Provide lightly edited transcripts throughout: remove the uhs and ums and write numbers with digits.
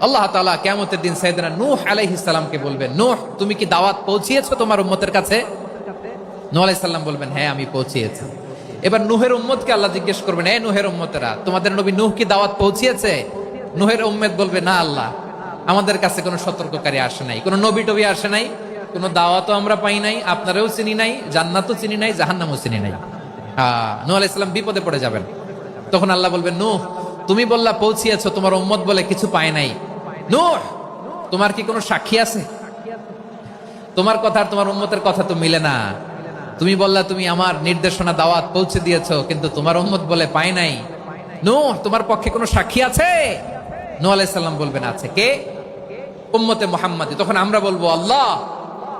আল্লাহ তাআলা কিয়ামতের দিন সাইয়েদনা নূহ আলাইহিস সালামকে বলবেন, নূহ তুমি কি দাওয়াত পৌঁছিয়েছো তোমার উম্মতের কাছে? নূহ আলাইহিস সালাম বলবেন, হ্যাঁ আমি পৌঁছিয়েছি। এবার নূহের উম্মতকে আল্লাহ জিজ্ঞেস করবেন, এ নূহের উম্মতেরা, তোমাদের নবী নূহ কি দাওয়াত পৌঁছিয়েছে? নূহের উম্মত বলবে, না আল্লাহ, আমাদের কাছে কোনো সতর্ককারী আসে নাই, কোনো নবী টবি আসে নাই, কোনো দাওয়াতও আমরা পাই নাই, আপনারাও চিনি নাই, জান্নাতও চিনি নাই, জাহান্নামও চিনি নাই। নূহ আলাইহিস সালাম বিপদে পড়ে যাবেন। তখন আল্লাহ বলবেন, নূহ তুমি বললা পৌঁছিয়েছো, তোমার উম্মত বলে কিছু পায় নাই। নূহ তোমার কি কোনো সাক্ষী আছে? তোমার কথা আর তোমার উম্মতের কথা তো মিলে না। তুমি বললা তুমি আমার নির্দেশনা দাওয়াত পৌঁছে দিয়েছো, কিন্তু তোমার উম্মত বলে পায় নাই। নূহ তোমার পক্ষে কোনো সাক্ষী আছে? নূহ আলাইহিস সালাম বলবেন, আছে। কে? উম্মতে মুহাম্মাদী। তখন আমরা বলবো, আল্লাহ,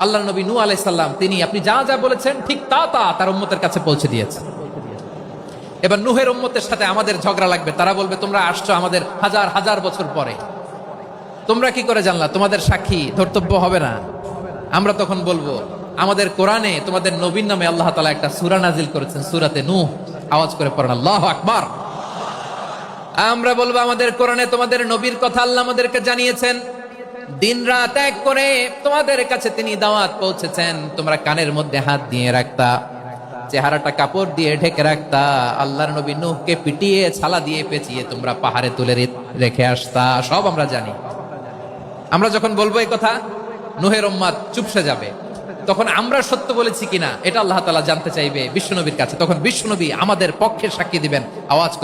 আল্লাহর নবী নূহ আলাইহিস সালাম তিনি আপনি যা যা বলেছেন ঠিক তা তা তার উম্মতের কাছে পৌঁছে দিয়েছে। এবার নূহের উম্মতের সাথে আমাদের ঝগড়া লাগবে। তারা বলবে, তোমরা আসছো আমাদের হাজার হাজার বছর পরে, তোমরা কি করে জানলা? তোমাদের সাক্ষী ধর্তব্য হবে না? আমরা তখন বলবো, আমাদের কোরআনে তোমাদের নবীর নামে আল্লাহ তাআলা একটা সূরা নাজিল করেছেন, সূরাতে নূহ। আওয়াজ করে পড়েন আল্লাহু আকবার। আমরা বলবো, আমাদের কোরআনে তোমাদের নবীর কথা আল্লাহ আমাদেরকে জানিয়েছেন, দিন রাত এক করে তোমাদের কাছে তিনি দাওয়াত পৌঁছেছেন। তোমরা কানের মধ্যে হাত দিয়ে রাখতা, চেহারাটা কাপড় দিয়ে ঢেকে রাখতা, আল্লাহর নবী নূহকে পিটিয়ে ছালা দিয়ে পেঁচিয়ে তোমরা পাহাড়ে তুলে রেখে আসতা, সব আমরা জানি। আমরা যখন বলবো এই কথা, নূহের উম্মত চুপসে যাবে। তখন আমরা সত্য বলেছি কিনা এটা আল্লাহ তাআলা জানতে চাইবে বিশ্বনবীর কাছে। তখন বিশ্বনবী আমাদের পক্ষে সাক্ষী দিবেন। আওয়াজ করে